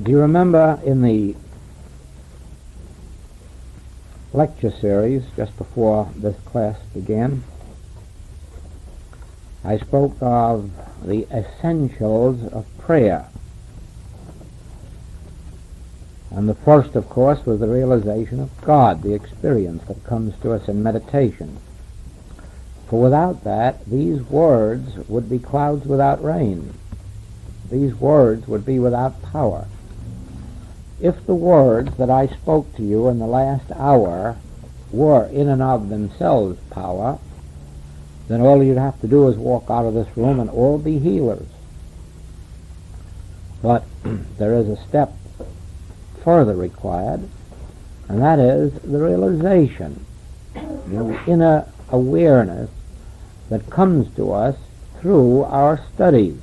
Do you remember in the lecture series just before this class began, I spoke of the essentials of prayer. And the first, of course, was the realization of God, the experience that comes to us in meditation. For without that, these words would be clouds without rain. These words would be without power. If the words that I spoke to you in the last hour were in and of themselves power, then all you'd have to do is walk out of this room and all be healers. But there is a step further required, and that is the realization, the inner awareness that comes to us through our studies.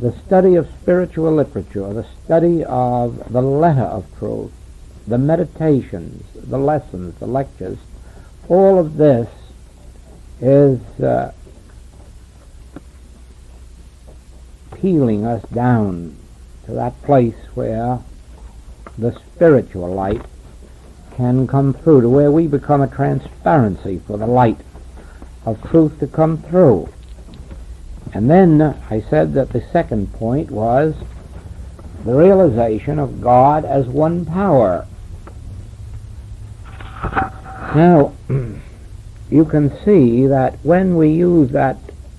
The study of spiritual literature, the study of the letter of truth, the meditations, the lessons, the lectures, all of this is peeling us down to that place where the spiritual light can come through, to where we become a transparency for the light of truth to come through. And then I said that the second point was the realization of God as one power. Now, you can see that when we use that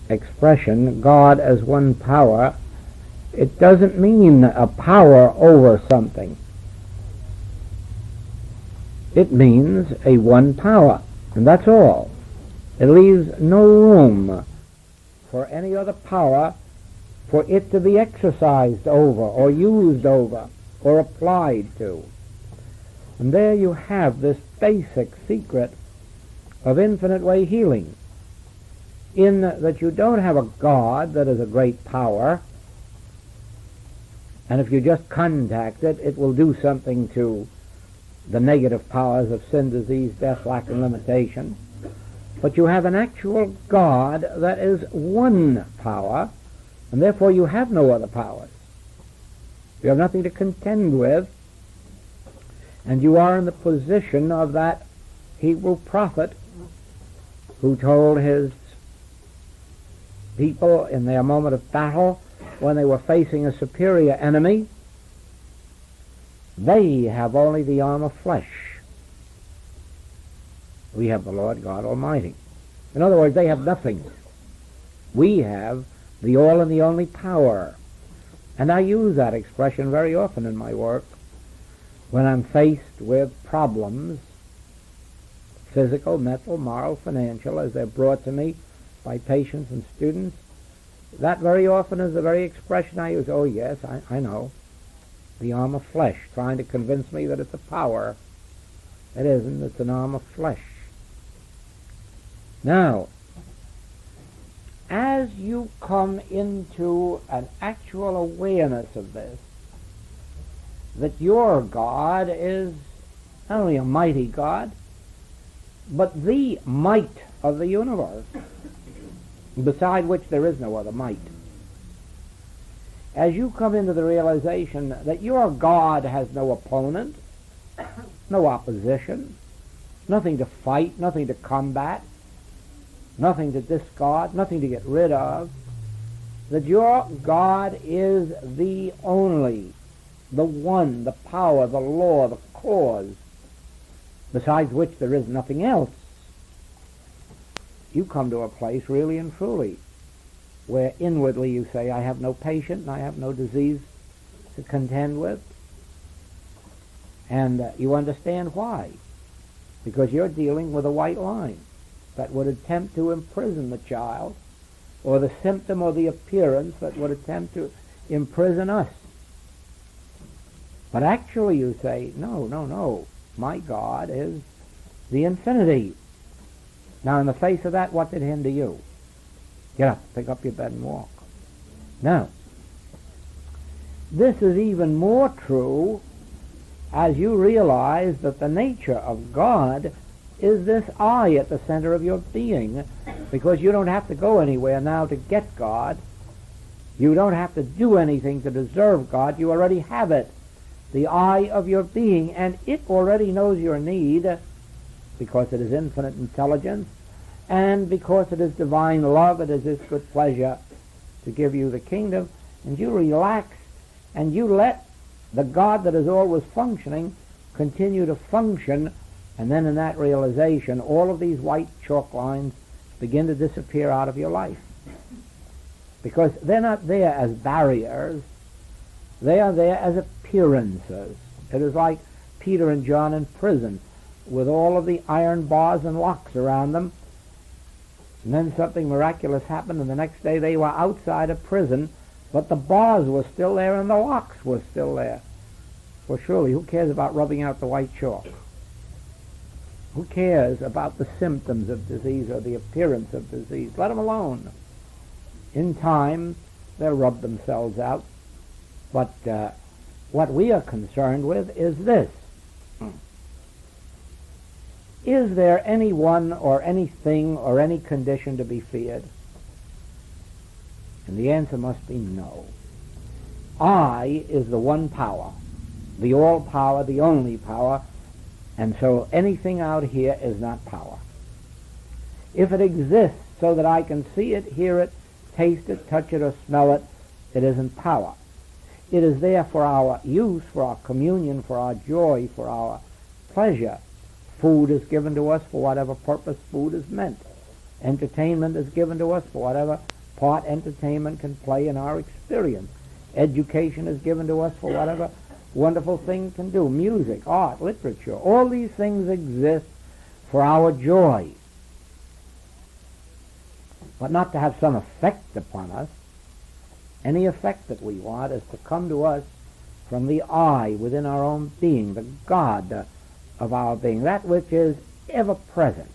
expression, God as one power, it doesn't mean a power over something. It means a one power, and that's all. It leaves no room for any other power for it to be exercised over or used over or applied to. And there you have this basic secret of infinite way healing, in that you don't have a God that is a great power, and if you just contact it, it will do something to the negative powers of sin, disease, death, lack, and limitation. But you have an actual God that is one power, and therefore you have no other powers. You have nothing to contend with, and you are in the position of that Hebrew prophet who told his people in their moment of battle, when they were facing a superior enemy, they have only the arm of flesh. We have the Lord God Almighty. In other words, they have nothing. We have the all and the only power. And I use that expression very often in my work when I'm faced with problems, physical, mental, moral, financial, as they're brought to me by patients and students. That very often is the very expression I use. Oh yes, I know. The arm of flesh, trying to convince me that it's a power. It isn't, it's an arm of flesh. Now, as you come into an actual awareness of this, that your God is not only a mighty God, but the might of the universe, beside which there is no other might. As you come into the realization that your God has no opponent, no opposition, nothing to fight, nothing to combat, nothing to discard, nothing to get rid of, that your God is the only, the one, the power, the law, the cause, besides which there is nothing else, you come to a place really and truly where inwardly you say, I have no patient and I have no disease to contend with. And you understand why. Because you're dealing with a white line that would attempt to imprison the child, or the symptom or the appearance that would attempt to imprison us. But actually you say, no, my God is the infinity. Now in the face of that, what did hinder you? Get up, pick up your bed and walk. Now, this is even more true as you realize that the nature of God is this I at the center of your being, because you don't have to go anywhere now to get God. You don't have to do anything to deserve God. You already have it. The eye of your being, and it already knows your need because it is infinite intelligence, and because it is divine love. It is its good pleasure to give you the kingdom, and you relax and you let the God that is always functioning continue to function, and then in that realization all of these white chalk lines begin to disappear out of your life, because they're not there as barriers, they are there as appearances. It is like Peter and John in prison with all of the iron bars and locks around them, and then something miraculous happened, and the next day they were outside of prison, but the bars were still there and the locks were still there. Well, surely, who cares about rubbing out the white chalk? Who cares about the symptoms of disease or the appearance of disease? Let them alone. In time, they'll rub themselves out. But what we are concerned with is this. Is there anyone or anything or any condition to be feared? And the answer must be no. I is the one power, the all power, the only power, and so anything out here is not power. If it exists so that I can see it, hear it, taste it, touch it, or smell it, it isn't power. It is there for our use, for our communion, for our joy, for our pleasure. Food is given to us for whatever purpose food is meant. Entertainment is given to us for whatever part entertainment can play in our experience. Education is given to us for whatever wonderful thing can do. Music, art, literature, all these things exist for our joy, but not to have some effect upon us. Any effect that we want is to come to us from the I within our own being, the God of our being, that which is ever present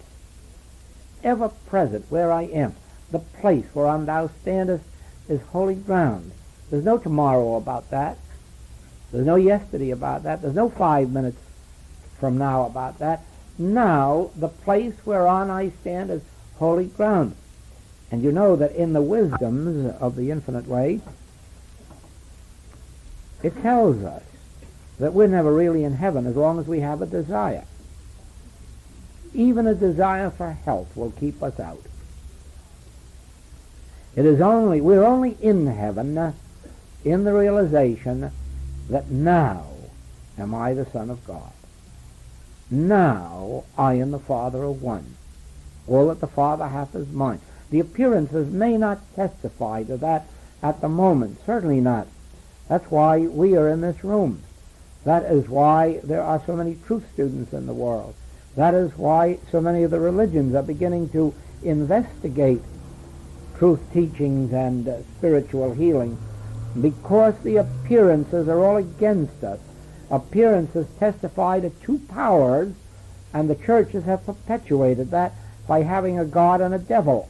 where I am. The place whereon thou standest is holy ground. There's no tomorrow about that. There's no yesterday about that. There's no 5 minutes from now about that. Now, the place whereon I stand is holy ground. And you know that in the wisdoms of the infinite way, it tells us that we're never really in heaven as long as we have a desire. Even a desire for health will keep us out. We're only in heaven in the realization that now am I the Son of God. Now I and the Father are one. All that the Father hath is mine. The appearances may not testify to that at the moment, certainly not. That's why we are in this room. That is why there are so many truth students in the world. That is why so many of the religions are beginning to investigate truth teachings and spiritual healing, because the appearances are all against us. Appearances testify to two powers, and the churches have perpetuated that by having a God and a devil.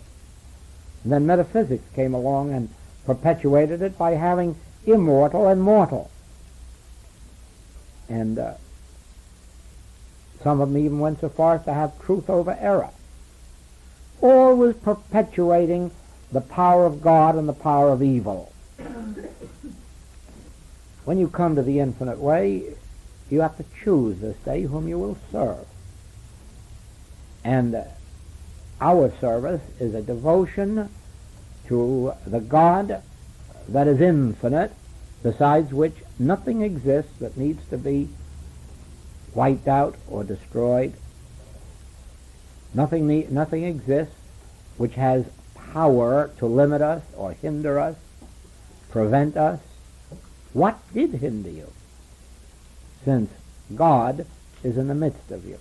And then metaphysics came along and perpetuated it by having immortal and mortal. And some of them even went so far as to have truth over error. Always perpetuating the power of God and the power of evil. When you come to the infinite way, you have to choose this day whom you will serve. And our service is a devotion to the God that is infinite, besides which nothing exists that needs to be wiped out or destroyed. Nothing exists which has power to limit us or hinder us, prevent us. What did hinder you? Since God is in the midst of you,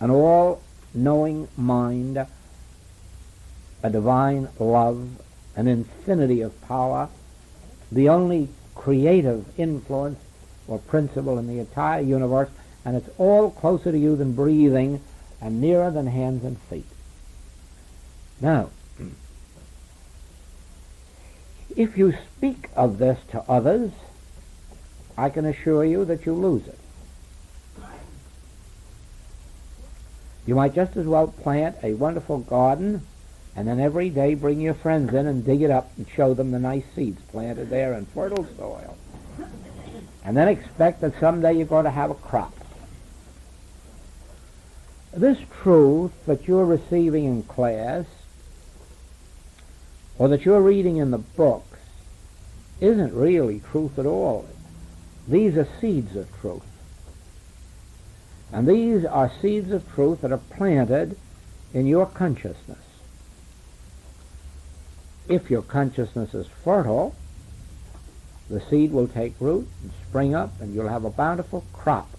an all-knowing mind, a divine love, an infinity of power, the only creative influence or principle in the entire universe, and it's all closer to you than breathing and nearer than hands and feet. Now, if you speak of this to others, I can assure you that you lose it. You might just as well plant a wonderful garden And then every day bring your friends in and dig it up and show them the nice seeds planted there in fertile soil. And then expect that someday you're going to have a crop. This truth that you're receiving in class, or that you're reading in the books, isn't really truth at all. These are seeds of truth. And these are seeds of truth that are planted in your consciousness. If your consciousness is fertile, the seed will take root and spring up, and you'll have a bountiful crop.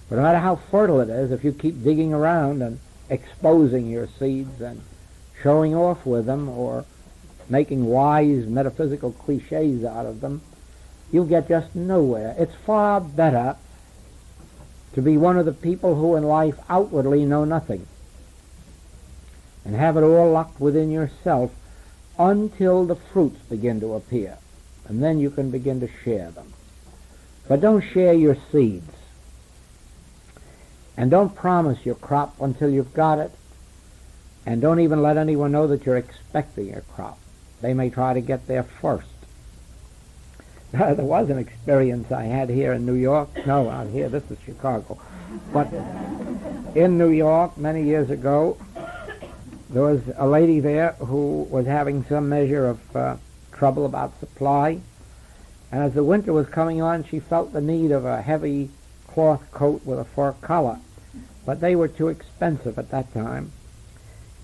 But no matter how fertile it is, if you keep digging around and exposing your seeds and showing off with them or making wise metaphysical cliches out of them, you'll get just nowhere. It's far better to be one of the people who in life outwardly know nothing and have it all locked within yourself until the fruits begin to appear, and then you can begin to share them. But don't share your seeds, and don't promise your crop until you've got it, and don't even let anyone know that you're expecting a crop. They may try to get there first. There was an experience I had here in New York. No, out here, this is Chicago. But in New York, many years ago, there was a lady there who was having some measure of trouble about supply. And as the winter was coming on, she felt the need of a heavy cloth coat with a fur collar. But they were too expensive at that time.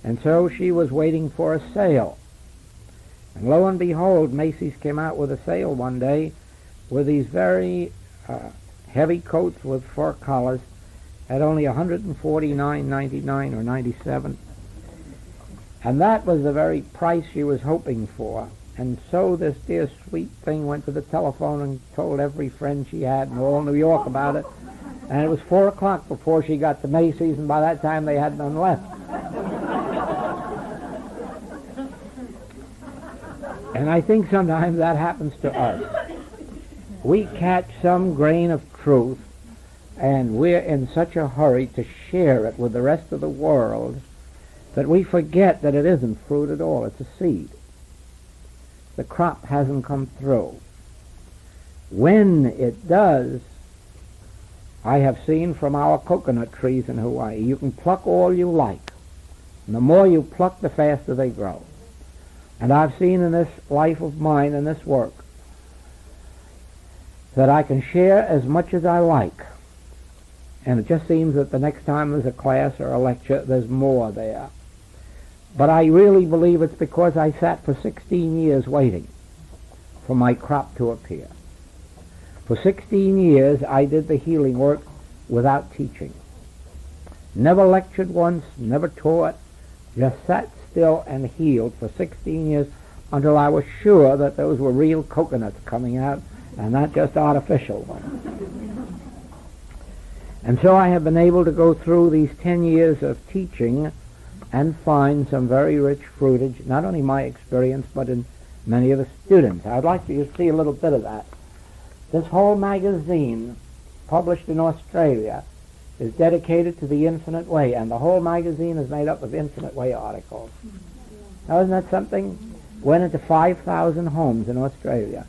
And so she was waiting for a sale. And lo and behold, Macy's came out with a sale one day with these very heavy coats with fur collars at only $149.99 or 97. And that was the very price she was hoping for. And so this dear sweet thing went to the telephone and told every friend she had in all New York about it. And it was 4 o'clock before she got to Macy's, and by that time they had none left. And I think sometimes that happens to us. We catch some grain of truth, and we're in such a hurry to share it with the rest of the world that we forget that it isn't fruit at all. It's a seed. The crop hasn't come through. When it does, I have seen from our coconut trees in Hawaii, you can pluck all you like. And the more you pluck, the faster they grow. And I've seen in this life of mine, in this work, that I can share as much as I like. And it just seems that the next time there's a class or a lecture, there's more there. But I really believe it's because I sat for 16 years waiting for my crop to appear. For 16 years, I did the healing work without teaching. Never lectured once, never taught, just sat still and healed for 16 years until I was sure that those were real coconuts coming out and not just artificial ones. And so I have been able to go through these 10 years of teaching and find some very rich fruitage, not only my experience, but in many of the students. I'd like you to see a little bit of that. This whole magazine, published in Australia, is dedicated to the Infinite Way, and the whole magazine is made up of Infinite Way articles. Now, isn't that something? Went into 5,000 homes in Australia,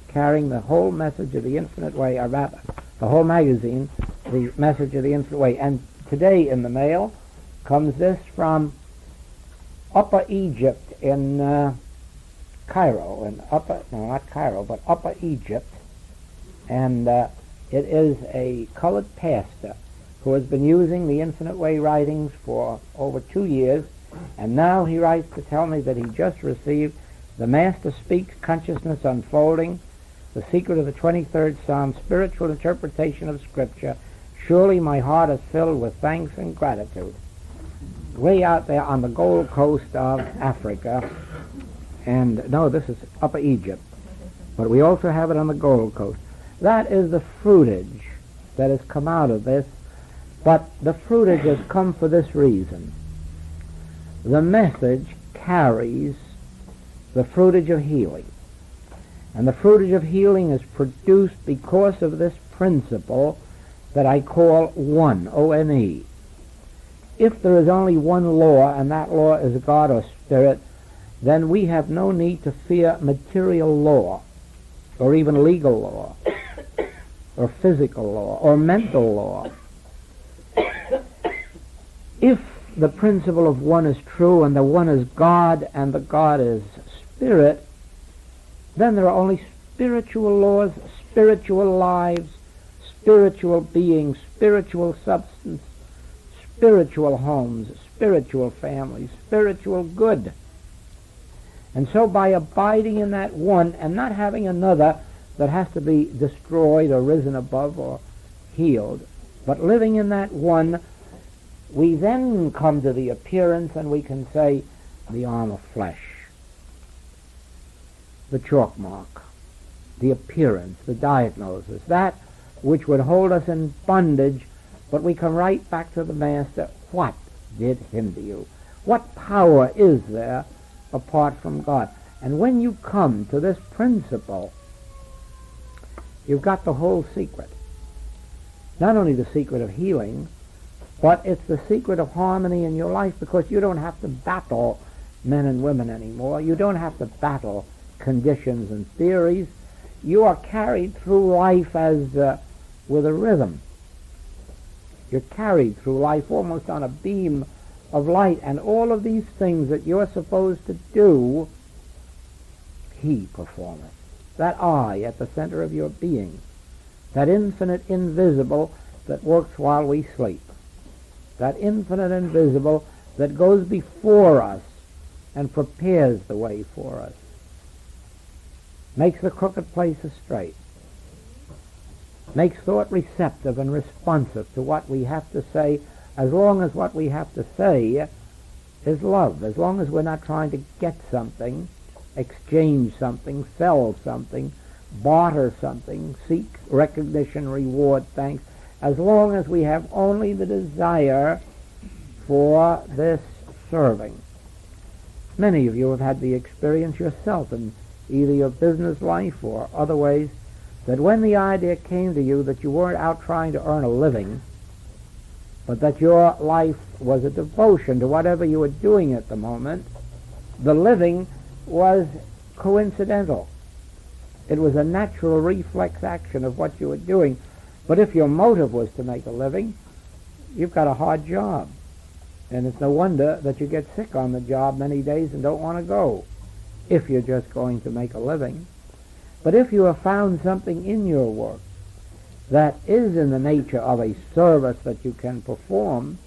carrying the whole message of the Infinite Way, or rather, the whole magazine, the message of the Infinite Way. And today in the mail comes this from Upper Egypt in Cairo, Upper Egypt, and it is a colored pastor who has been using the Infinite Way writings for over 2 years, and now he writes to tell me that he just received the Master Speaks Consciousness Unfolding, the Secret of the 23rd Psalm, Spiritual Interpretation of Scripture. Surely my heart is filled with thanks and gratitude. Way out there on the Gold Coast of Africa, and no, this is Upper Egypt, but we also have it on the Gold Coast. That is the fruitage that has come out of this, but the fruitage has come for this reason. The message carries the fruitage of healing, and the fruitage of healing is produced because of this principle that I call one, O-N-E. if there is only one law, and that law is God or Spirit, then we have no need to fear material law, or even legal law, or physical law, or mental law. If the principle of one is true, and the one is God, and the God is Spirit, then there are only spiritual laws, spiritual lives, spiritual beings, spiritual substance, spiritual homes, spiritual families, spiritual good. And so by abiding in that one and not having another that has to be destroyed or risen above or healed, but living in that one, we then come to the appearance and we can say the arm of flesh, the chalk mark, the appearance, the diagnosis, that which would hold us in bondage, but we come right back to the Master. What did hinder you? What power is there apart from God? And when you come to this principle, you've got the whole secret. Not only the secret of healing, but it's the secret of harmony in your life, because you don't have to battle men and women anymore. You don't have to battle conditions and theories. You are carried through life as with a rhythm. You're carried through life almost on a beam of light, and all of these things that you're supposed to do, He performeth. That I at the center of your being, that infinite invisible that works while we sleep, that infinite invisible that goes before us and prepares the way for us, makes the crooked places straight, makes thought receptive and responsive to what we have to say, as long as what we have to say is love, as long as we're not trying to get something, exchange something, sell something, barter something, seek recognition, reward, thanks, as long as we have only the desire for this serving. Many of you have had the experience yourself in either your business life or other ways, that when the idea came to you that you weren't out trying to earn a living, but that your life was a devotion to whatever you were doing at the moment, the living was coincidental. It was a natural reflex action of what you were doing. But if your motive was to make a living, you've got a hard job. And it's no wonder that you get sick on the job many days and don't want to go, if you're just going to make a living. But if you have found something in your work that is in the nature of a service that you can perform,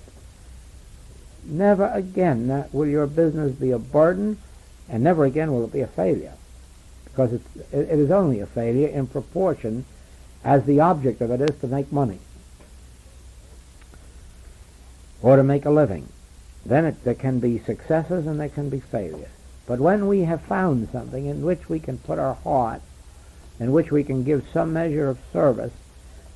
never again will your business be a burden, and never again will it be a failure, because it is only a failure in proportion as the object of it is to make money or to make a living. Then there can be successes and there can be failures. But when we have found something in which we can put our heart, in which we can give some measure of service,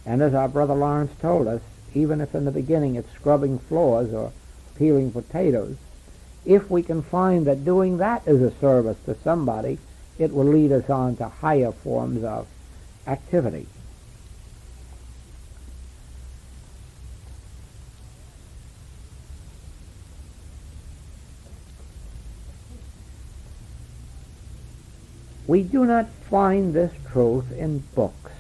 and as our brother Lawrence told us, even if in the beginning it's scrubbing floors or peeling potatoes, if we can find that doing that is a service to somebody, it will lead us on to higher forms of activity. We do not find this truth in books.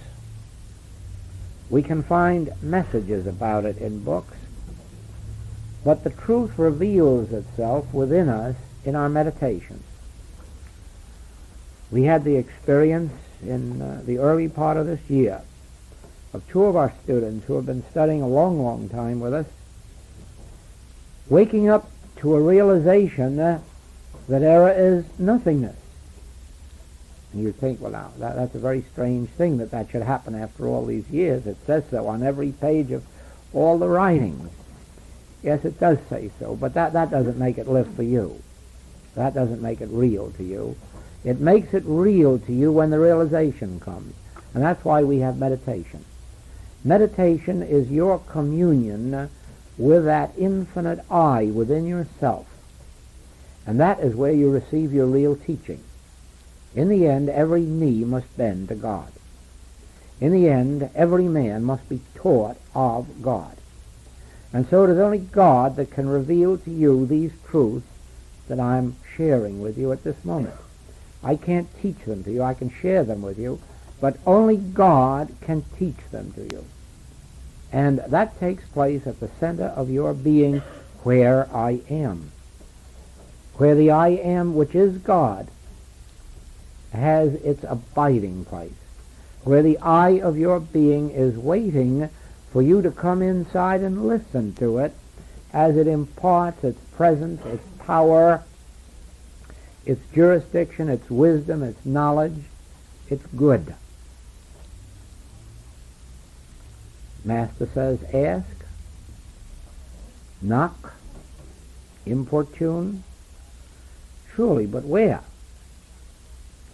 We can find messages about it in books, but the truth reveals itself within us in our meditations. We had the experience in the early part of this year of two of our students who have been studying a long, long time with us, waking up to a realization that error is nothingness. And you think, well, now, that's a very strange thing that should happen after all these years. It says so on every page of all the writings. Yes, it does say so, but that doesn't make it live for you. That doesn't make it real to you. It makes it real to you when the realization comes. And that's why we have meditation. Meditation is your communion with that infinite I within yourself. And that is where you receive your real teaching. In the end, every knee must bend to God. In the end, every man must be taught of God. And so it is only God that can reveal to you these truths that I'm sharing with you at this moment. I can't teach them to you. I can share them with you, but only God can teach them to you. And that takes place at the center of your being, where I am. Where the I am, which is God, has its abiding place. Where the I of your being is waiting for you to come inside and listen to it as it imparts its presence, its power, its jurisdiction, its wisdom, its knowledge, its good. Master says, ask, knock, importune. Surely, but where?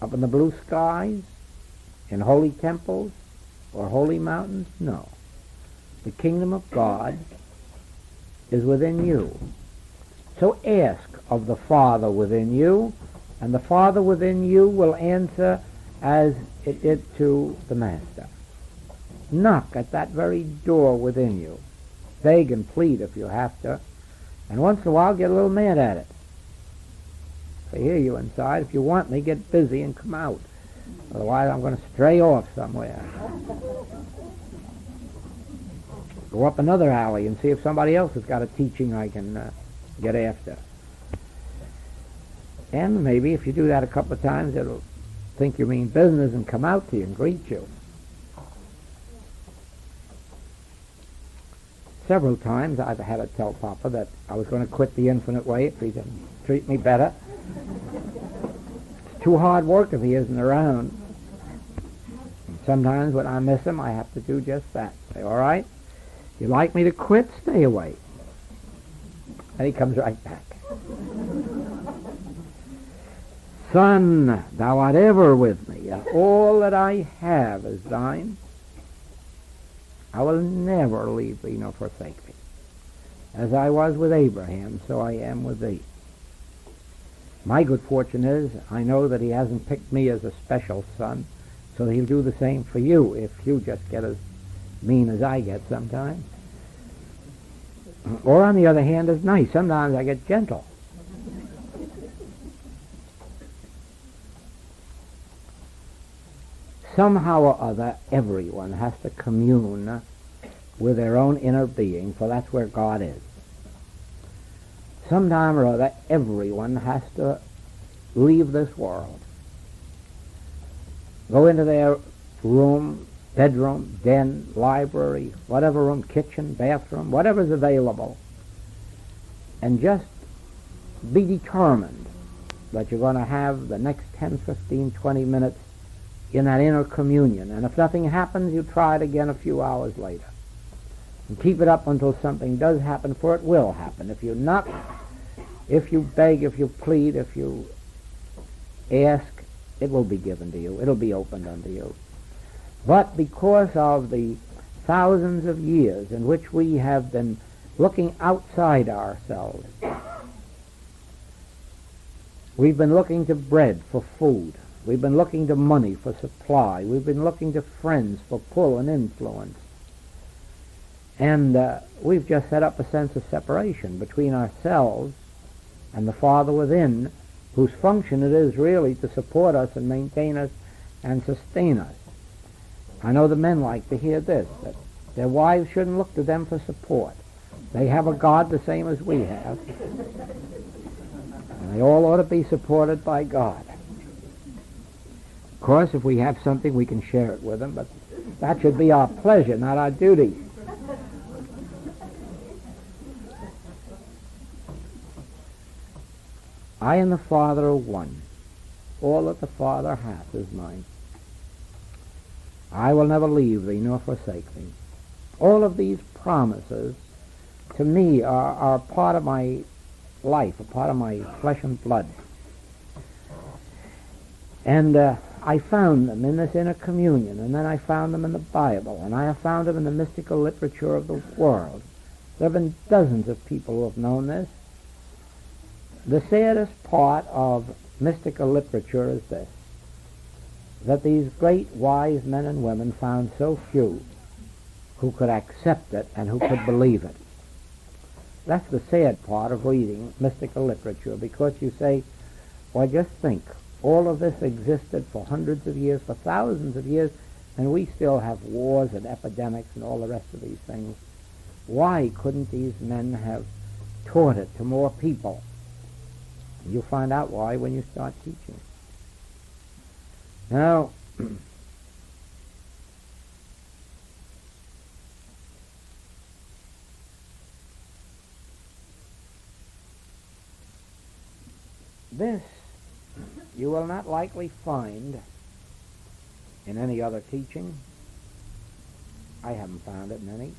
Up in the blue skies? In holy temples? Or holy mountains? No. The kingdom of God is within you. So ask of the Father within you, and the Father within you will answer as it did to the Master. Knock at that very door within you. Beg and plead if you have to, and once in a while get a little mad at it. If I hear you inside, if you want me, get busy and come out. Otherwise I'm going to stray off somewhere. Go up another alley and see if somebody else has got a teaching I can get after. And maybe if you do that a couple of times, it'll think you mean business and come out to you and greet you. Several times I've had to tell Papa that I was going to quit the infinite way if he didn't treat me better. It's too hard work if he isn't around. And sometimes when I miss him, I have to do just that. Say, all right, you like me to quit? Stay away. And he comes right back. Son, thou art ever with me, and all that I have is thine. I will never leave thee nor forsake thee. As I was with Abraham, so I am with thee. My good fortune is, I know that he hasn't picked me as a special son, so he'll do the same for you if you just get as mean as I get sometimes. Or on the other hand, as nice. Sometimes I get gentle. Somehow or other, everyone has to commune with their own inner being, for that's where God is. Sometime or other, everyone has to leave this world. Go into their room, bedroom, den, library, whatever room, kitchen, bathroom, whatever's available, and just be determined that you're going to have the next 10, 15, 20 minutes in that inner communion. And if nothing happens, you try it again a few hours later. And keep it up until something does happen, for it will happen. If you knock, if you beg, if you plead, if you ask, it will be given to you. It'll be opened unto you. But because of the thousands of years in which we have been looking outside ourselves, we've been looking to bread for food. We've been looking to money for supply. We've been looking to friends for pull and influence. And we've just set up a sense of separation between ourselves and the Father within, whose function it is really to support us and maintain us and sustain us. I know the men like to hear this, that their wives shouldn't look to them for support. They have a God the same as we have. And they all ought to be supported by God. Of course, if we have something, we can share it with them, but that should be our pleasure, not our duty. I and the Father are one. All that the Father hath is mine. I will never leave thee nor forsake thee. All of these promises, to me, are part of my life, a part of my flesh and blood. And I found them in this inner communion, and then I found them in the Bible, and I have found them in the mystical literature of the world. There have been dozens of people who have known this. The saddest part of mystical literature is this, that these great wise men and women found so few who could accept it and who could believe it. That's the sad part of reading mystical literature, because you say, well, just think, all of this existed for hundreds of years, for thousands of years, and we still have wars and epidemics and all the rest of these things. Why couldn't these men have taught it to more people? You'll find out why when you start teaching. Now, this you will not likely find in any other teaching. I haven't found it in any.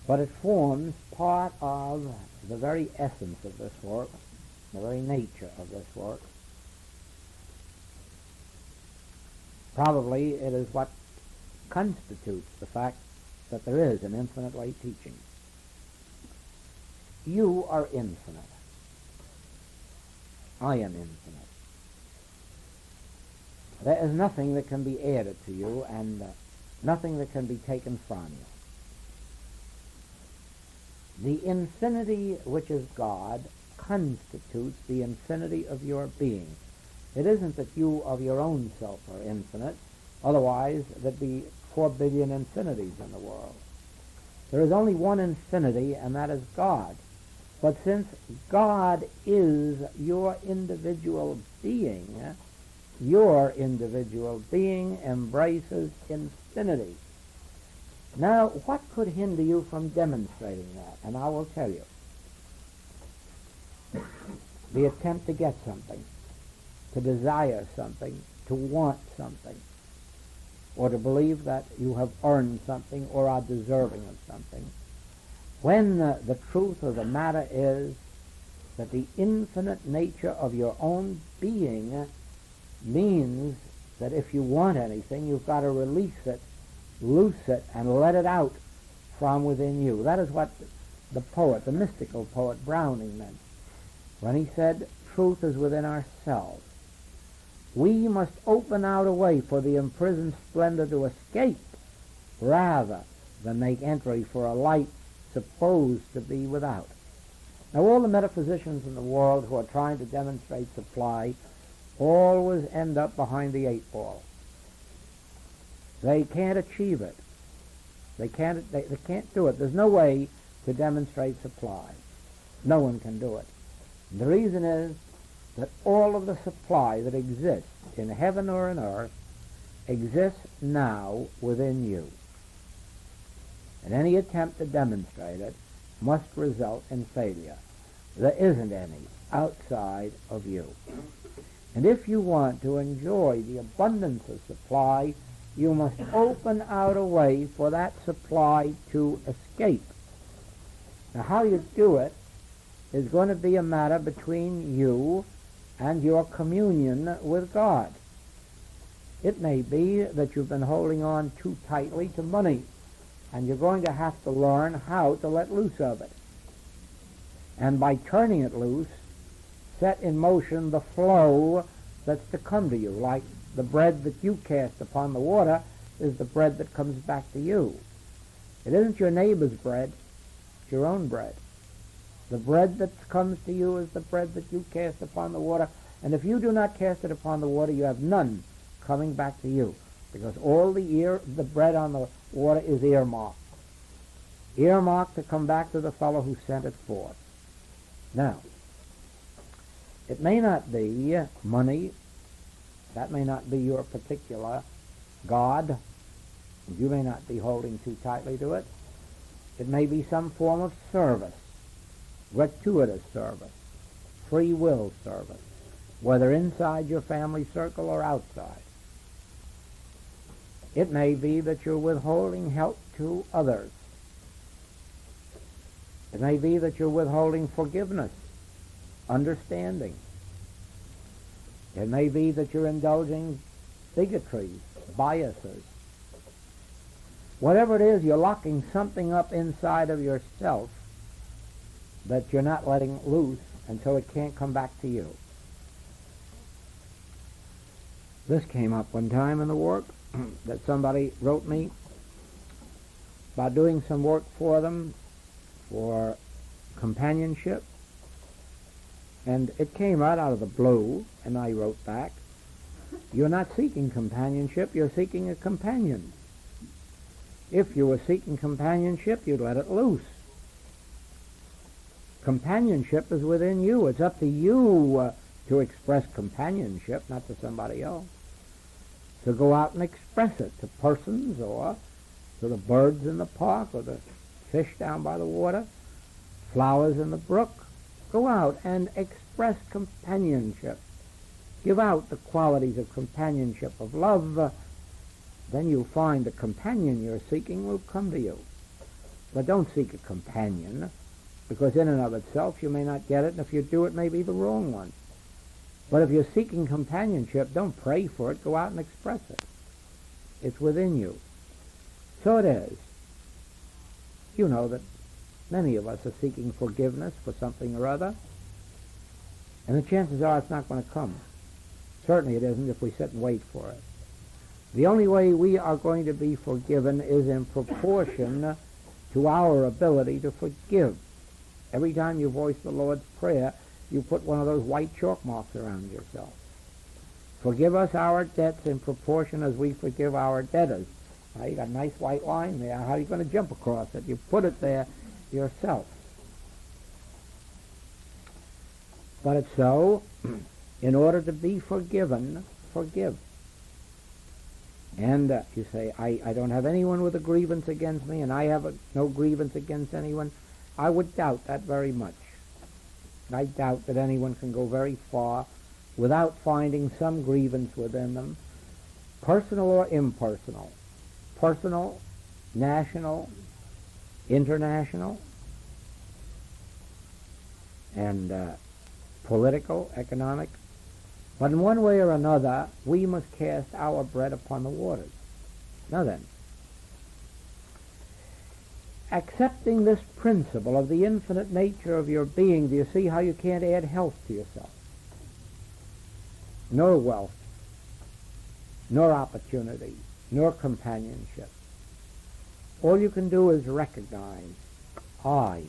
But it forms part of the very essence of this work, the very nature of this work. Probably it is what constitutes the fact that there is an infinite way teaching. You are infinite. I am infinite. There is nothing that can be added to you, and nothing that can be taken from you. The infinity which is God constitutes the infinity of your being. It isn't that you of your own self are infinite, otherwise there'd be 4 billion infinities in the world. There is only one infinity, and that is God. But since God is your individual being, your individual being embraces infinity. Now, what could hinder you from demonstrating that? And I will tell you. The attempt to get something, to desire something, to want something, or to believe that you have earned something or are deserving of something. When the truth of the matter is that the infinite nature of your own being means that if you want anything, you've got to release it, loose it, and let it out from within you. That is what the poet, the mystical poet Browning meant when he said, truth is within ourselves. We must open out a way for the imprisoned splendor to escape rather than make entry for a light supposed to be without. Now, all the metaphysicians in the world who are trying to demonstrate supply always end up behind the 8 ball. They can't achieve it. They can't do it. There's no way to demonstrate supply. No one can do it. And the reason is that all of the supply that exists in heaven or in earth exists now within you. And any attempt to demonstrate it must result in failure. There isn't any outside of you. And if you want to enjoy the abundance of supply, you must open out a way for that supply to escape. Now, how you do it is going to be a matter between you and your communion with God. It may be that you've been holding on too tightly to money, and you're going to have to learn how to let loose of it. And by turning it loose, set in motion the flow that's to come to you. Like the bread that you cast upon the water is the bread that comes back to you. It isn't your neighbor's bread, it's your own bread. The bread that comes to you is the bread that you cast upon the water. And if you do not cast it upon the water, you have none coming back to you, because all the bread on the water is earmarked to come back to the fellow who sent it forth. Now, it may not be money. That may not be your particular God. You may not be holding too tightly to it. It may be some form of service, gratuitous service, free will service, whether inside your family circle or outside. It may be that you're withholding help to others. It may be that you're withholding forgiveness, understanding. It may be that you're indulging bigotry, biases. Whatever it is, you're locking something up inside of yourself that you're not letting loose until it can't come back to you. This came up one time in the work that somebody wrote me about doing some work for them, for companionship, and it came right out of the blue, and I wrote back, "You're not seeking companionship, you're seeking a companion. If you were seeking companionship, you'd let it loose. Companionship is within you. It's up to you to express companionship, not to somebody else. So go out and express it to persons or to the birds in the park or the fish down by the water, flowers in the brook. Go out and express companionship. Give out the qualities of companionship, of love. Then you'll find the companion you're seeking will come to you. But don't seek a companion, because in and of itself you may not get it, and if you do, it may be the wrong one. But if you're seeking companionship, don't pray for it. Go out and express it. It's within you. So it is. You know that many of us are seeking forgiveness for something or other, and the chances are it's not going to come. Certainly it isn't if we sit and wait for it. The only way we are going to be forgiven is in proportion to our ability to forgive. Every time you voice the Lord's Prayer, you put one of those white chalk marks around yourself. Forgive us our debts in proportion as we forgive our debtors. Now, you got a nice white line there. How are you going to jump across it? You put it there yourself. But it's so, in order to be forgiven, forgive. And you say, I don't have anyone with a grievance against me, and I have no grievance against anyone. I would doubt that very much. I doubt that anyone can go very far without finding some grievance within them, personal or impersonal, personal, national, international, and political, economic. But in one way or another, we must cast our bread upon the waters. Now then, accepting this principle of the infinite nature of your being, do you see how you can't add health to yourself? Nor wealth, nor opportunity, nor companionship. All you can do is recognize, I,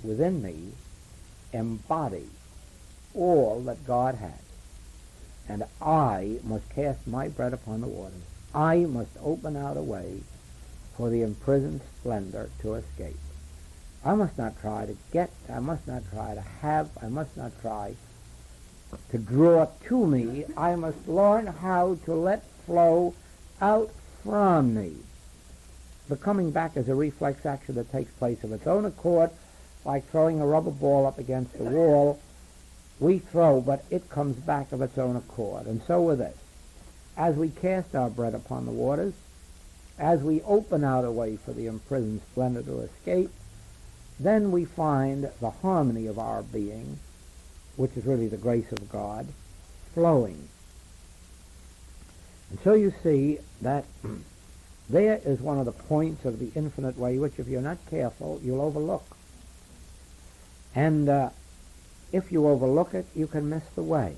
within me, embody all that God has. And I must cast my bread upon the waters. I must open out a way for the imprisoned splendor to escape. I must not try to get, I must not try to have, I must not try to draw to me. I must learn how to let flow out from me. The coming back is a reflex action that takes place of its own accord, like throwing a rubber ball up against the wall. We throw, but it comes back of its own accord. And so with this. As we cast our bread upon the waters, as we open out a way for the imprisoned splendor to escape, then we find the harmony of our being, which is really the grace of God, flowing. And so you see that there is one of the points of the infinite way, which if you're not careful, you'll overlook. And if you overlook it, you can miss the way.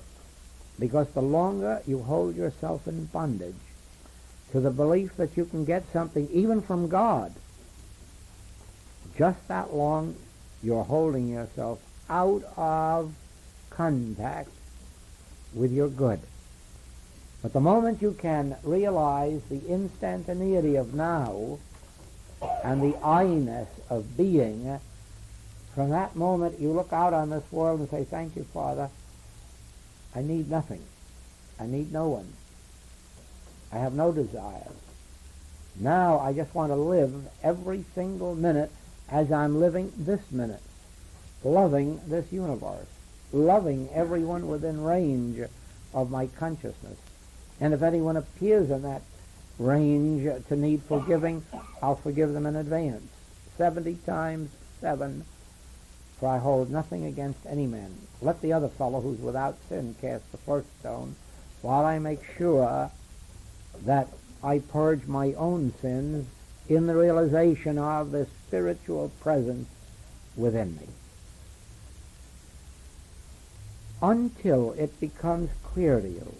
Because the longer you hold yourself in bondage to the belief that you can get something even from God, just that long you're holding yourself out of contact with your good. But the moment you can realize the instantaneity of now and the I-ness of being, from that moment you look out on this world and say, thank you, Father. I need nothing. I need no one. I have no desires. Now I just want to live every single minute as I'm living this minute, loving this universe, loving everyone within range of my consciousness. And if anyone appears in that range to need forgiving, I'll forgive them in advance. 70 times 7, for I hold nothing against any man. Let the other fellow who's without sin cast the first stone, while I make sure that I purge my own sins in the realization of the spiritual presence within me. Until it becomes clear to you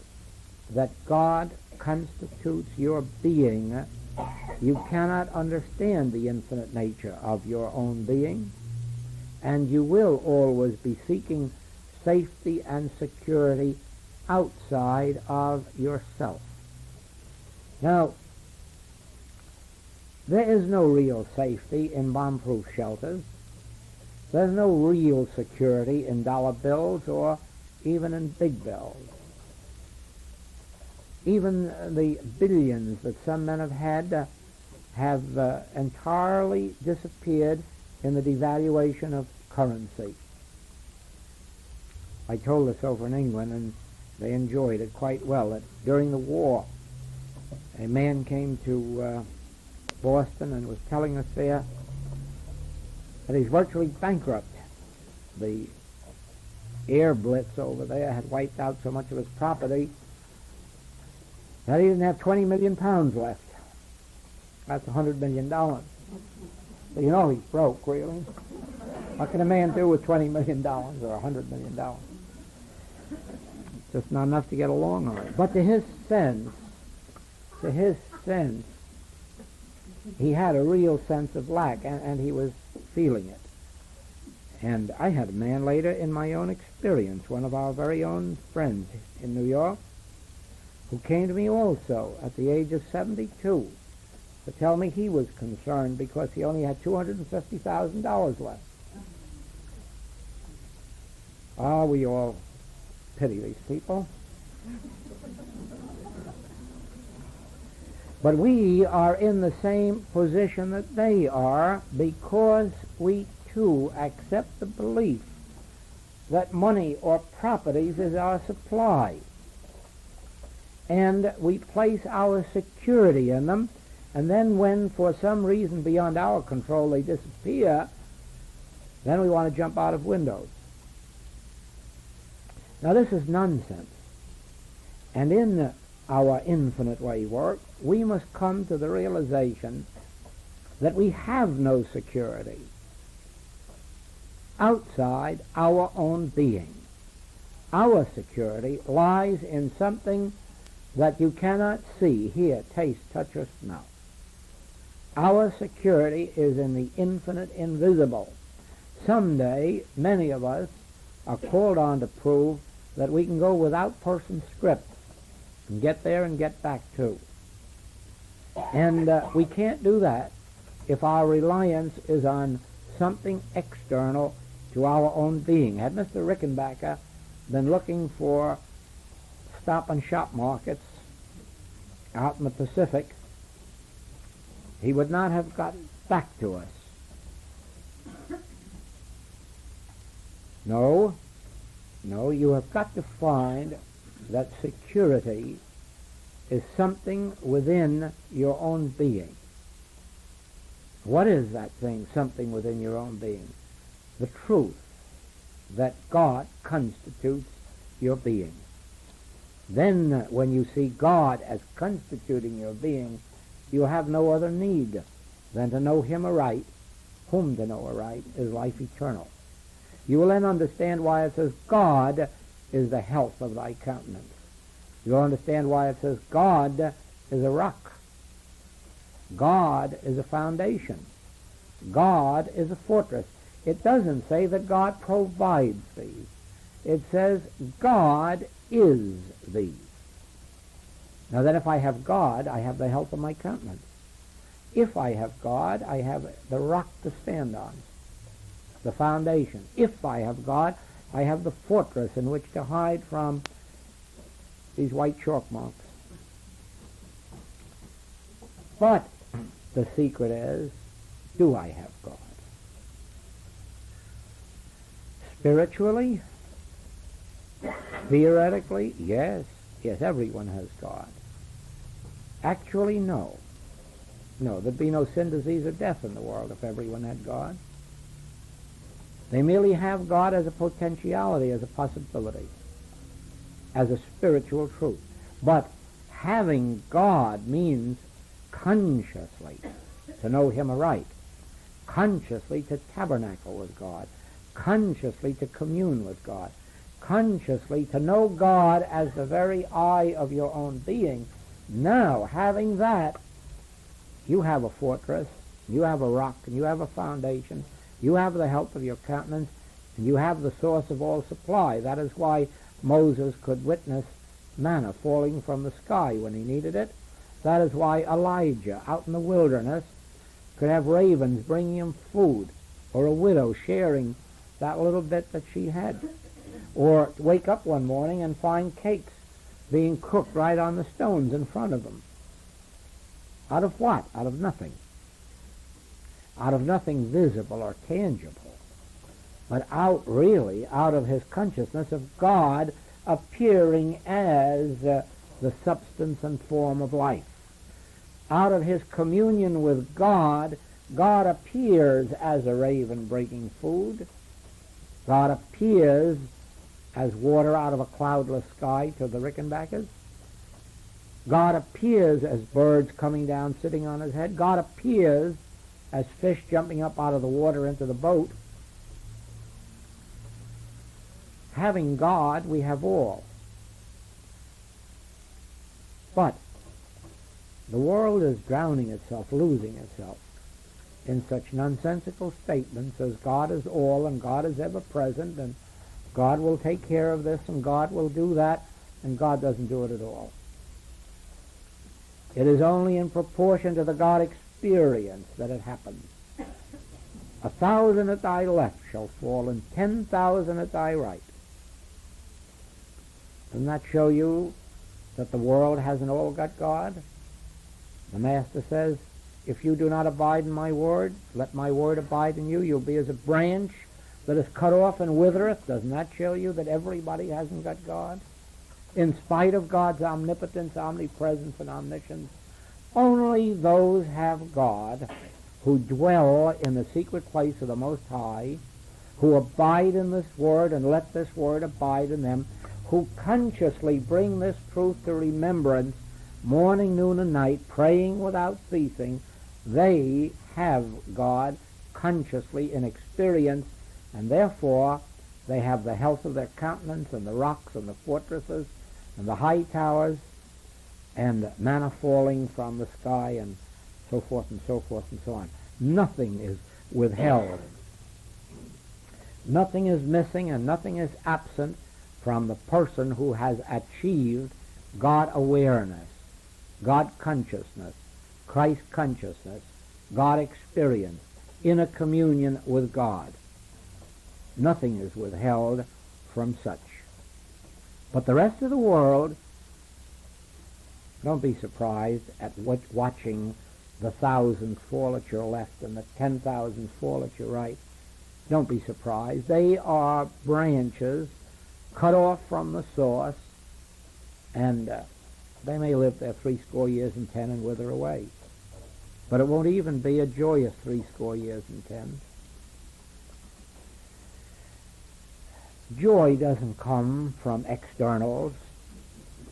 that God constitutes your being You cannot understand the infinite nature of your own being, and you will always be seeking safety and security outside of yourself. Now, there is no real safety in bomb-proof shelters. There's no real security in dollar bills or even in big bills. Even the billions that some men have had have entirely disappeared in the devaluation of currency. I told this over in England, and they enjoyed it quite well, that during the war, a man came to Boston and was telling us there that he's virtually bankrupt. The air blitz over there had wiped out so much of his property that he didn't have 20 million pounds left. That's $100 million. So you know he's broke, really. What can a man do with $20 million or $100 million? Just not enough to get along on it. But to his sense, he had a real sense of lack, and he was feeling it. And I had a man later in my own experience, one of our very own friends in New York, who came to me also at the age of 72 to tell me he was concerned because he only had $250,000 left. Ah, we all pity these people. But we are in the same position that they are because we too accept the belief that money or properties is our supply. And we place our security in them, and then when for some reason beyond our control they disappear, then we want to jump out of windows. Now this is nonsense. And in our infinite way work, we must come to the realization that we have no security outside our own being. Our security lies in something that you cannot see, hear, taste, touch, or smell. Our security is in the infinite invisible. Someday, many of us are called on to prove that we can go without person script and get there and get back too. And we can't do that if our reliance is on something external to our own being. Had Mr. Rickenbacker been looking for stop and shop markets out in the Pacific, he would not have gotten back to us. No, you have got to find that security is something within your own being. What is that thing, something within your own being? The truth that God constitutes your being. Then when you see God as constituting your being, you have no other need than to know Him aright. Whom to know aright is life eternal. You will then understand why it says God is the health of thy countenance. You'll understand why it says God is a rock. God is a foundation. God is a fortress. It doesn't say that God provides these. It says God is these. Now then, if I have God, I have the health of my countenance. If I have God, I have the rock to stand on, the foundation. If I have God, I have the fortress in which to hide from these white chalk marks. But the secret is, do I have God? Spiritually, theoretically, yes, everyone has God. Actually, no. No, there'd be no sin, disease, or death in the world if everyone had God. They merely have God as a potentiality, as a possibility, as a spiritual truth. But having God means consciously to know Him aright, consciously to tabernacle with God, consciously to commune with God, consciously to know God as the very eye of your own being. Now, having that, You have a fortress, you have a rock, and you have a foundation. You have the help of your countenance, and you have the source of all supply. That is why Moses could witness manna falling from the sky when he needed it. That is why Elijah, out in the wilderness, could have ravens bringing him food, or a widow sharing that little bit that she had. Or wake up one morning and find cakes being cooked right on the stones in front of them. Out of what? Out of nothing. Out of nothing visible or tangible, but out of his consciousness of God appearing as the substance and form of life. Out of his communion with God, God appears as a raven bringing food. God appears as water out of a cloudless sky to the Rickenbackers. God appears as birds coming down sitting on his head. God appears as fish jumping up out of the water into the boat. Having God, we have all. But the world is drowning itself, losing itself, in such nonsensical statements as God is all, and God is ever present, and God will take care of this, and God will do that, and God doesn't do it at all. It is only in proportion to the God experience that it happens. 1,000 at thy left shall fall, and 10,000 at thy right. Doesn't that show you that the world hasn't all got God? The Master says, if you do not abide in my word, let my word abide in you. You'll be as a branch that is cut off and withereth. Doesn't that show you that everybody hasn't got God? In spite of God's omnipotence, omnipresence, and omniscience, only those have God who dwell in the secret place of the Most High, who abide in this word and let this word abide in them, who consciously bring this truth to remembrance morning, noon, and night, praying without ceasing. They have God consciously in experience, and therefore they have the health of their countenance, and the rocks and the fortresses and the high towers, and manna falling from the sky, and so forth and so forth and so on. Nothing is withheld. Nothing is missing and nothing is absent from the person who has achieved God awareness, God consciousness, Christ consciousness, God experience, inner communion with God. Nothing is withheld from such. But the rest of the world, don't be surprised at watching the 1,000 fall at your left and the 10,000 fall at your right. Don't be surprised. They are branches cut off from the source, and they may live there 80 years and 10 and wither away. But it won't even be a joyous 80 years and 10. Joy doesn't come from externals.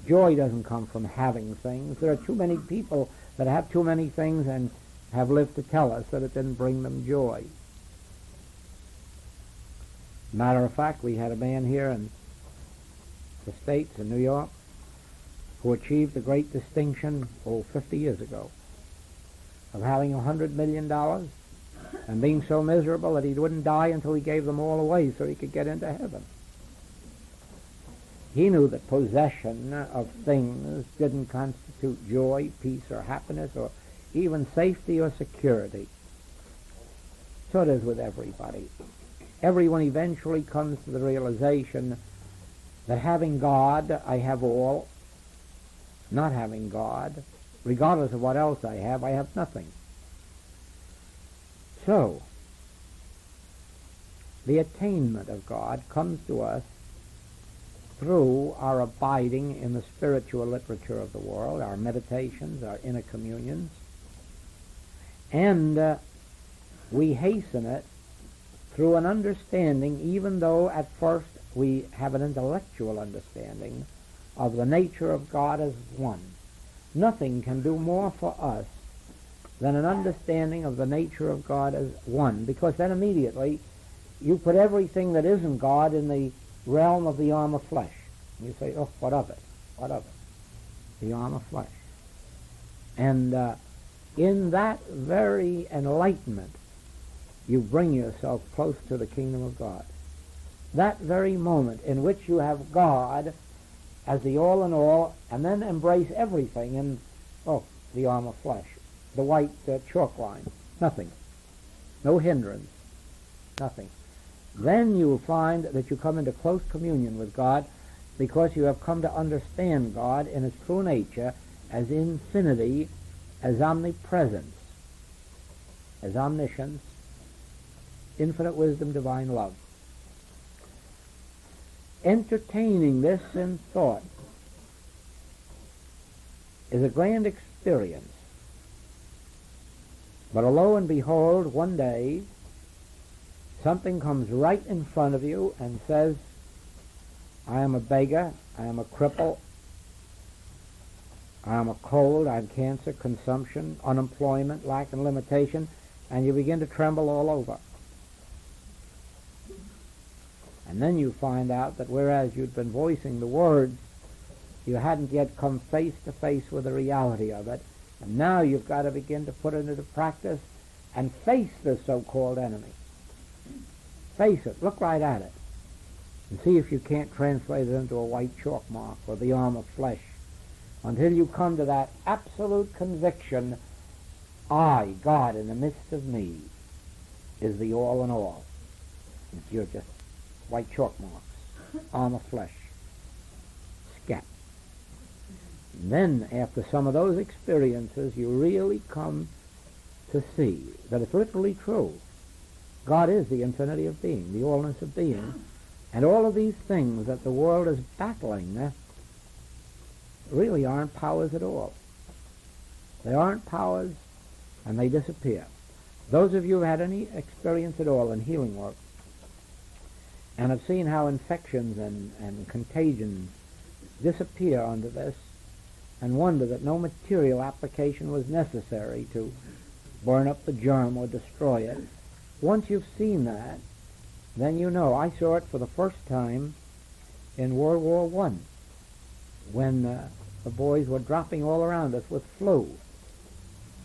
Joy doesn't come from having things. There are too many people that have too many things and have lived to tell us that it didn't bring them joy. Matter of fact, we had a man here in the States, in New York, who achieved the great distinction, 50 years ago, of having $100 million and being so miserable that he wouldn't die until he gave them all away so he could get into heaven. He knew that possession of things didn't constitute joy, peace, or happiness, or even safety or security. So it is with everybody. Everyone eventually comes to the realization that having God, I have all. Not having God, regardless of what else I have nothing. So, the attainment of God comes to us through our abiding in the spiritual literature of the world, our meditations, our inner communions, and we hasten it through an understanding, even though at first we have an intellectual understanding of the nature of God as one. Nothing can do more for us than an understanding of the nature of God as one, because then immediately you put everything that isn't God in the realm of the arm of flesh. You say, oh, what of it? What of it? The arm of flesh. And In that very enlightenment, you bring yourself close to the kingdom of God. That very moment in which you have God as the all in all, and then embrace everything in, the arm of flesh, the white chalk line, nothing, no hindrance, nothing. Then you will find that you come into close communion with God, because you have come to understand God in His true nature as infinity, as omnipresence, as omniscience, infinite wisdom, divine love. Entertaining this in thought is a grand experience. But lo and behold, one day, something comes right in front of you and says, I am a beggar, I am a cripple, I am a cold, I have cancer, consumption, unemployment, lack and limitation, and you begin to tremble all over. And then you find out that whereas you'd been voicing the words, you hadn't yet come face to face with the reality of it. And now you've got to begin to put it into practice and face this so-called enemy. Face it. Look right at it. And see if you can't translate it into a white chalk mark or the arm of flesh, until you come to that absolute conviction, I, God, in the midst of me, is the all in all. If you're just white chalk marks, arm of flesh, scat. And then, after some of those experiences, you really come to see that it's literally true. God is the infinity of being, the allness of being, and all of these things that the world is battling really aren't powers at all. They aren't powers, and they disappear. Those of you who had any experience at all in healing work, and have seen how infections and contagions disappear under this, and wonder that no material application was necessary to burn up the germ or destroy it. Once you've seen that, then you know. I saw it for the first time in World War I, when the boys were dropping all around us with flu,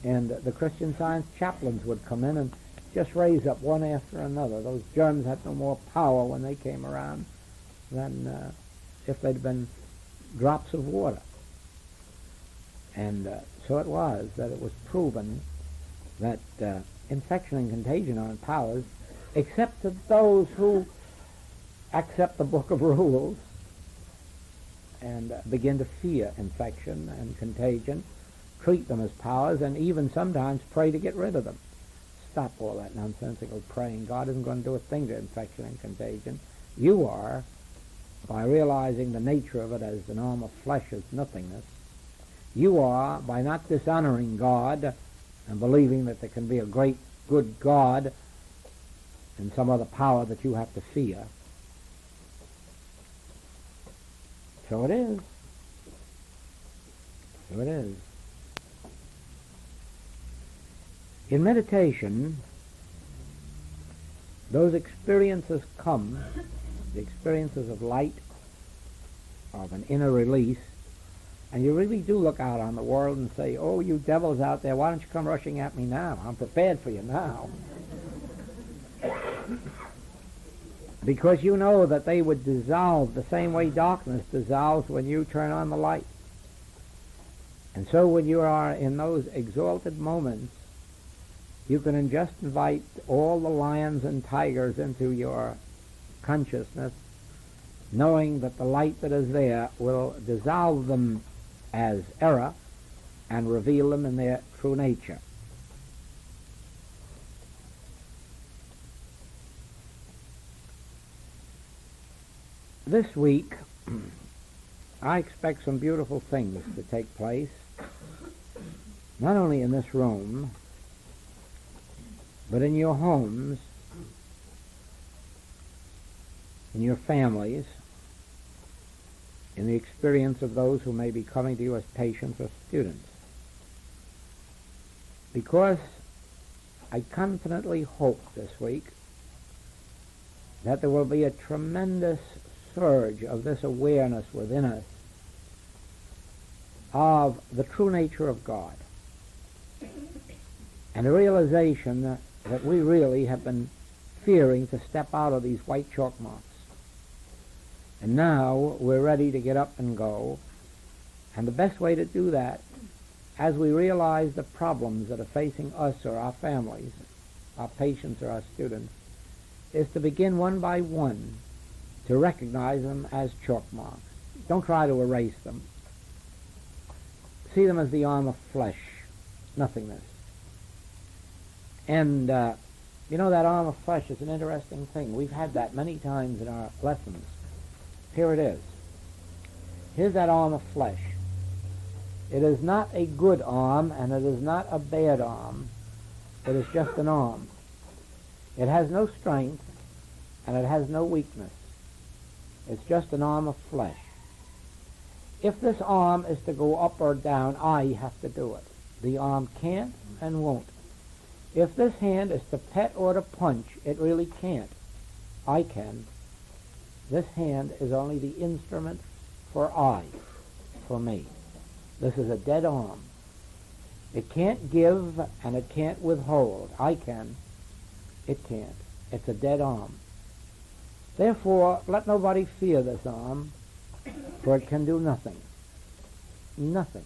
and the Christian Science chaplains would come in and just raise up one after another. Those germs had no more power when they came around than if they'd been drops of water. And so it was that it was proven that infection and contagion aren't powers, except to those who accept the book of rules and begin to fear infection and contagion, treat them as powers, and even sometimes pray to get rid of them. Stop all that nonsensical praying. God isn't going to do a thing to infection and contagion. You are, by realizing the nature of it as an arm of flesh, as nothingness. You are, by not dishonoring God and believing that there can be a great, good God and some other power that you have to fear. So it is. So it is. In meditation, those experiences come, the experiences of light, of an inner release, and you really do look out on the world and say, oh, you devils out there, why don't you come rushing at me now? I'm prepared for you now. Because you know that they would dissolve the same way darkness dissolves when you turn on the light. And so when you are in those exalted moments, you can just invite all the lions and tigers into your consciousness, knowing that the light that is there will dissolve them as error and reveal them in their true nature. This week, I expect some beautiful things to take place, not only in this room, but in your homes, in your families, in the experience of those who may be coming to you as patients or students. Because I confidently hope this week that there will be a tremendous surge of this awareness within us of the true nature of God. and the realization that we really have been fearing to step out of these white chalk marks. And now we're ready to get up and go. And the best way to do that, as we realize the problems that are facing us or our families, our patients or our students, is to begin one by one to recognize them as chalk marks. Don't try to erase them. See them as the arm of flesh, nothingness. And you know, that arm of flesh is an interesting thing. We've had that many times in our lessons. Here it is. Here's that arm of flesh. It is not a good arm, and it is not a bad arm. It is just an arm. It has no strength, and it has no weakness. It's just an arm of flesh. If this arm is to go up or down, I have to do it. The arm can't and won't. If this hand is to pet or to punch, it really can't. I can. This hand is only the instrument for I, for me. This is a dead arm. It can't give and it can't withhold. I can. It can't. It's a dead arm. Therefore, let nobody fear this arm, for it can do nothing. Nothing.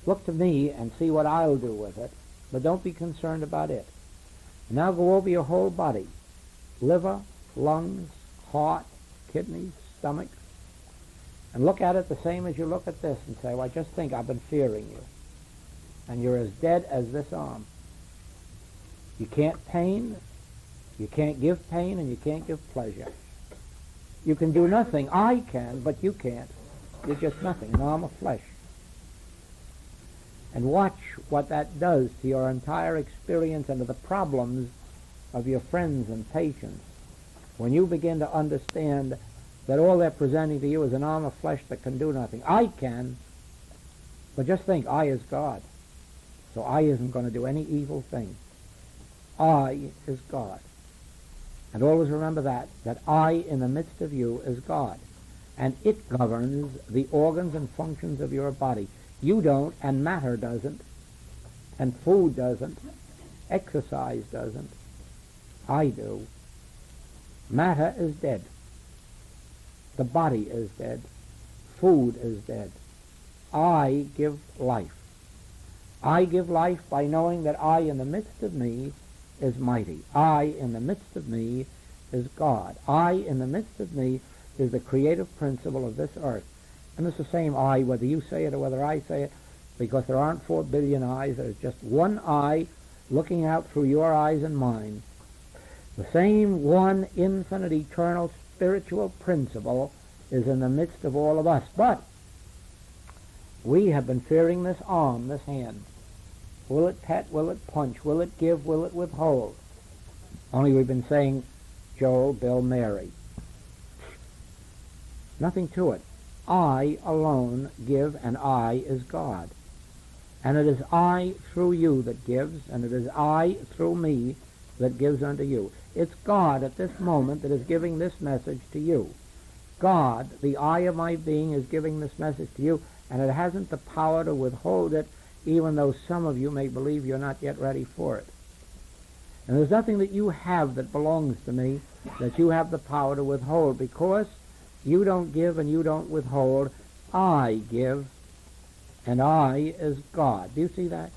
Look to me and see what I'll do with it, but don't be concerned about it. Now go over your whole body. Liver, lungs, heart, kidneys, stomach, and look at it the same as you look at this and say, well, just think I've been fearing you. And you're as dead as this arm. You can't pain, you can't give pain, and you can't give pleasure. You can do nothing. I can, but you can't. You're just nothing, an arm of flesh. And watch what that does to your entire experience and to the problems of your friends and patients when you begin to understand that all they're presenting to you is an arm of flesh that can do nothing. I can, but just think, I is God. So I isn't going to do any evil thing. I is God. And always remember that I in the midst of you is God. And it governs the organs and functions of your body. You don't, and matter doesn't, and food doesn't, exercise doesn't. I do. Matter is dead. The body is dead. Food is dead. I give life. I give life by knowing that I in the midst of me is mighty. I in the midst of me is God. I in the midst of me is the creative principle of this earth. And it's the same I, whether you say it or whether I say it, because there aren't 4 billion eyes. There's just one eye looking out through your eyes and mine. The same one infinite, eternal, spiritual principle is in the midst of all of us. But we have been fearing this arm, this hand. Will it pet? Will it punch? Will it give? Will it withhold? Only we've been saying Joel, Bill, Mary. Nothing to it. I alone give, and I is God. And it is I through you that gives, and it is I through me that gives unto you. It's God at this moment that is giving this message to you. God, the I of my being, is giving this message to you, and it hasn't the power to withhold it, even though some of you may believe you're not yet ready for it. And there's nothing that you have that belongs to me that you have the power to withhold, because you don't give and you don't withhold. I give, and I is God. Do you see that?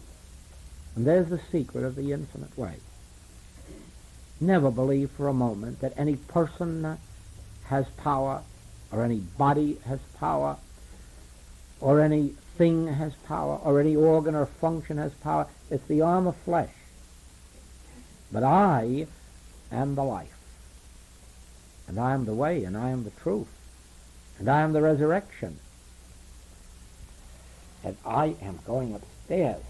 And there's the secret of the infinite way. Never believe for a moment that any person has power, or any body has power, or any thing has power, or any organ or function has power. It's the arm of flesh. But I am the life. And I am the way, and I am the truth. And I am the resurrection. And I am going upstairs.